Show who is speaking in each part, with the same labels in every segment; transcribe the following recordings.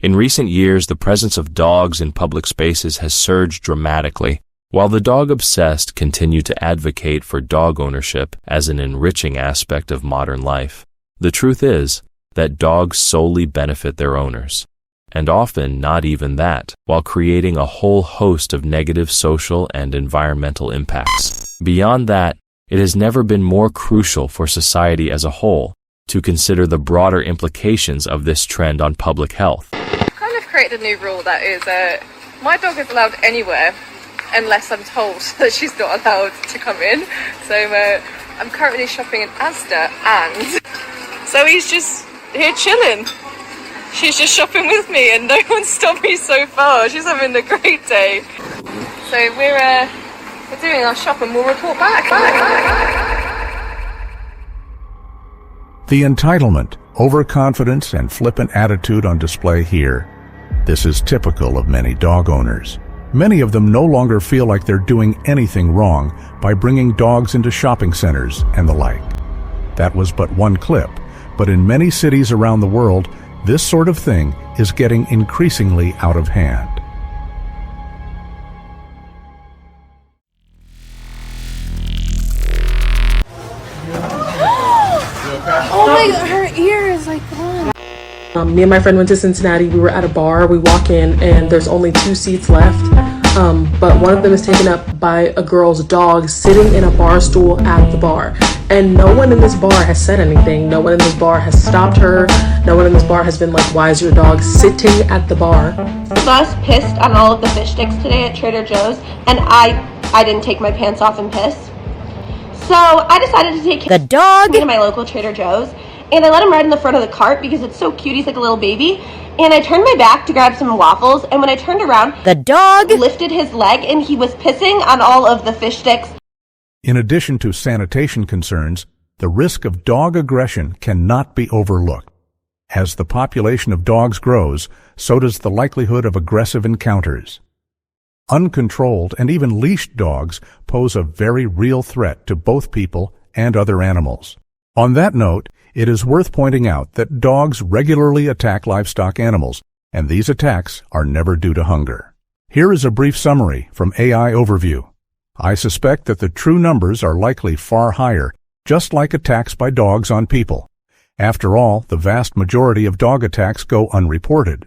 Speaker 1: In recent years, the presence of dogs in public spaces has surged dramatically, while the dog-obsessed continue to advocate for dog ownership as an enriching aspect of modern life. The truth is that dogs solely benefit their owners, and often not even that, while creating a whole host of negative social and environmental impacts. Beyond that, it has never been more crucial for society as a whole to consider the broader implications of this trend on public health.
Speaker 2: I've kind of created a new rule that is, my dog is allowed anywhere unless I'm told that she's not allowed to come in. So I'm currently shopping in Asda, and so he's just here chilling. She's just shopping with me and no one stopped me so far. She's having a great day. So we're doing our shop and we'll report back.
Speaker 3: The entitlement, overconfidence, and flippant attitude on display here. This is typical of many dog owners. Many of them no longer feel like they're doing anything wrong by bringing dogs into shopping centers and the like. That was but one clip, but in many cities around the world, this sort of thing is getting increasingly out of hand.
Speaker 4: Oh my God, her ear is like gone.
Speaker 5: Me and my friend went to Cincinnati. We were at a bar. We walk in and there's only 2 seats left. But one of them is taken up by a girl's dog sitting in a bar stool at the bar. And no one in this bar has said anything. No one in this bar has stopped her. No one in this bar has been like, why is your dog sitting at the bar?
Speaker 6: Gus pissed on all of the fish sticks today at Trader Joe's, and I didn't take my pants off and piss. So I decided to take
Speaker 4: The dog
Speaker 6: him to my local Trader Joe's, and I let him ride in the front of the cart because it's so cute. He's like a little baby. And I turned my back to grab some waffles, and when I turned around,
Speaker 4: The dog
Speaker 6: lifted his leg and he was pissing on all of the fish sticks.
Speaker 3: In addition to sanitation concerns, the risk of dog aggression cannot be overlooked. As the population of dogs grows, so does the likelihood of aggressive encounters. Uncontrolled and even leashed dogs pose a very real threat to both people and other animals. On that note, it is worth pointing out that dogs regularly attack livestock animals, and these attacks are never due to hunger. Here is a brief summary from AI Overview. I suspect that the true numbers are likely far higher, just like attacks by dogs on people. After all, the vast majority of dog attacks go unreported.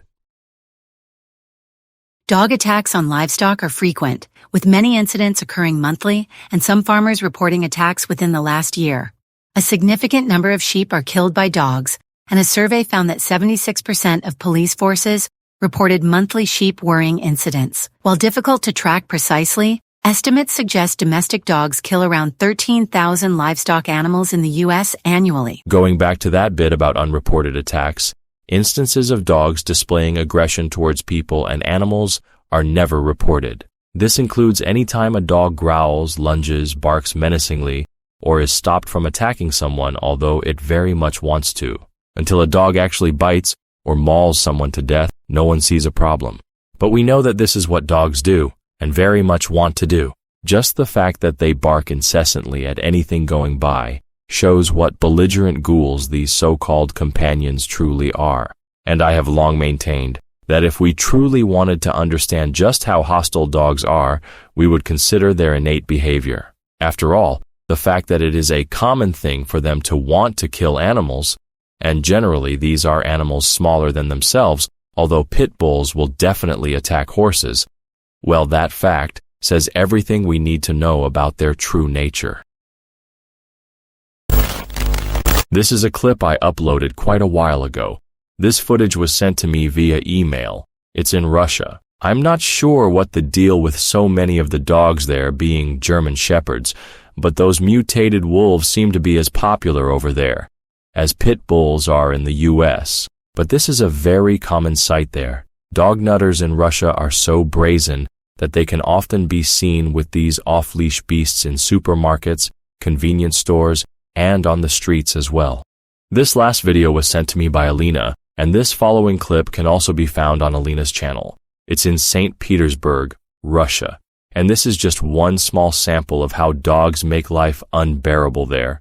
Speaker 7: Dog attacks on livestock are frequent, with many incidents occurring monthly and some farmers reporting attacks within the last year. A significant number of sheep are killed by dogs, and a survey found that 76% of police forces reported monthly sheep worrying incidents. While difficult to track precisely, estimates suggest domestic dogs kill around 13,000 livestock animals in the U.S. annually.
Speaker 1: Going back to that bit about unreported attacks, instances of dogs displaying aggression towards people and animals are never reported. This includes any time a dog growls, lunges, barks menacingly, or is stopped from attacking someone although it very much wants to. Until a dog actually bites or mauls someone to death, no one sees a problem. But we know that this is what dogs do, and very much want to do. Just the fact that they bark incessantly at anything going by shows what belligerent ghouls these so-called companions truly are. And I have long maintained that if we truly wanted to understand just how hostile dogs are, we would consider their innate behavior. After all, the fact that it is a common thing for them to want to kill animals, and generally these are animals smaller than themselves, although pit bulls will definitely attack horses, well, that fact says everything we need to know about their true nature. This is a clip I uploaded quite a while ago. This footage was sent to me via email. It's in Russia. I'm not sure what the deal with so many of the dogs there being German Shepherds, but those mutated wolves seem to be as popular over there as pit bulls are in the US. But this is a very common sight there. Dog nutters in Russia are so brazen that they can often be seen with these off-leash beasts in supermarkets, convenience stores, and on the streets as well. This last video was sent to me by Alina, and this following clip can also be found on Alina's channel. It's in St. Petersburg, Russia, and this is just one small sample of how dogs make life unbearable there,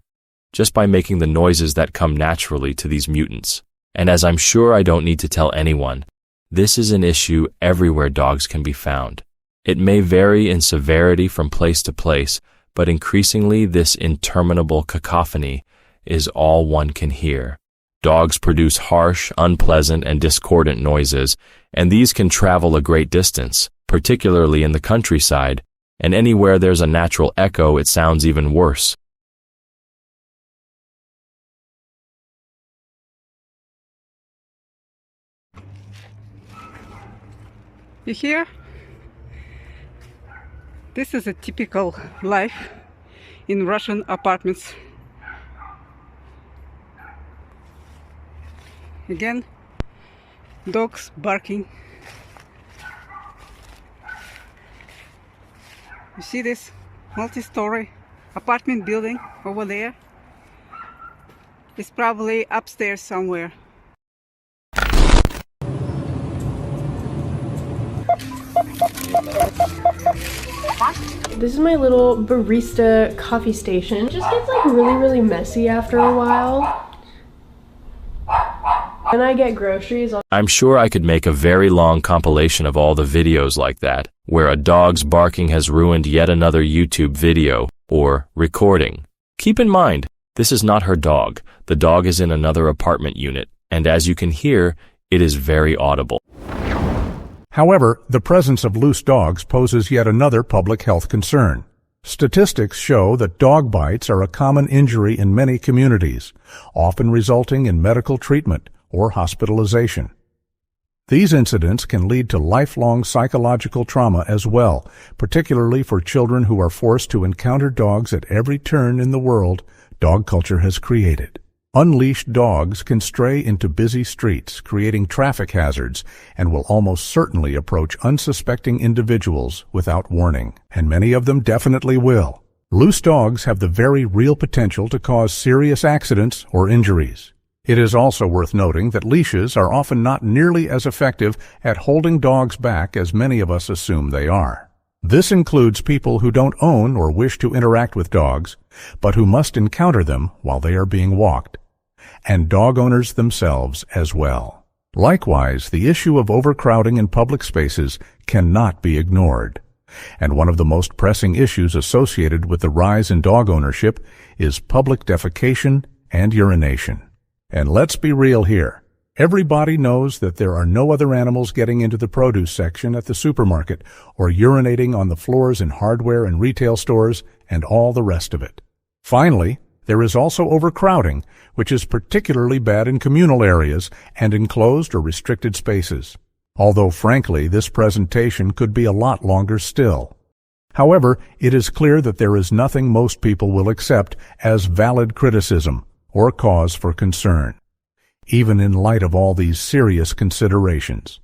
Speaker 1: just by making the noises that come naturally to these mutants. And as I'm sure I don't need to tell anyone, This is an issue everywhere dogs can be found. It may vary in severity from place to place, but increasingly this interminable cacophony is all one can hear. Dogs produce harsh, unpleasant, and discordant noises, and these can travel a great distance, particularly in the countryside, and anywhere there's a natural echo, it sounds even worse.
Speaker 8: You hear? This is a typical life in Russian apartments. Again, dogs barking. You see this multi-story apartment building over there? It's probably upstairs somewhere.
Speaker 4: This is my little barista coffee station. It just gets like really messy after a while. When I get groceries,
Speaker 1: I'm sure I could make a very long compilation of all the videos like that, where a dog's barking has ruined yet another YouTube video or recording. Keep in mind, this is not her dog. The dog is in another apartment unit, and as you can hear, it is very audible.
Speaker 3: However, the presence of loose dogs poses yet another public health concern. Statistics show that dog bites are a common injury in many communities, often resulting in medical treatment or hospitalization. These incidents can lead to lifelong psychological trauma as well, particularly for children who are forced to encounter dogs at every turn in the world dog culture has created. Unleashed dogs can stray into busy streets, creating traffic hazards, and will almost certainly approach unsuspecting individuals without warning, and many of them definitely will. Loose dogs have the very real potential to cause serious accidents or injuries. It is also worth noting that leashes are often not nearly as effective at holding dogs back as many of us assume they are. This includes people who don't own or wish to interact with dogs, but who must encounter them while they are being walked, and dog owners themselves as well. Likewise, the issue of overcrowding in public spaces cannot be ignored, and one of the most pressing issues associated with the rise in dog ownership is public defecation and urination. And let's be real here. Everybody knows that there are no other animals getting into the produce section at the supermarket or urinating on the floors in hardware and retail stores and all the rest of it. Finally, there is also overcrowding, which is particularly bad in communal areas and enclosed or restricted spaces. Although, frankly, this presentation could be a lot longer still. However, it is clear that there is nothing most people will accept as valid criticism or cause for concern, even in light of all these serious considerations.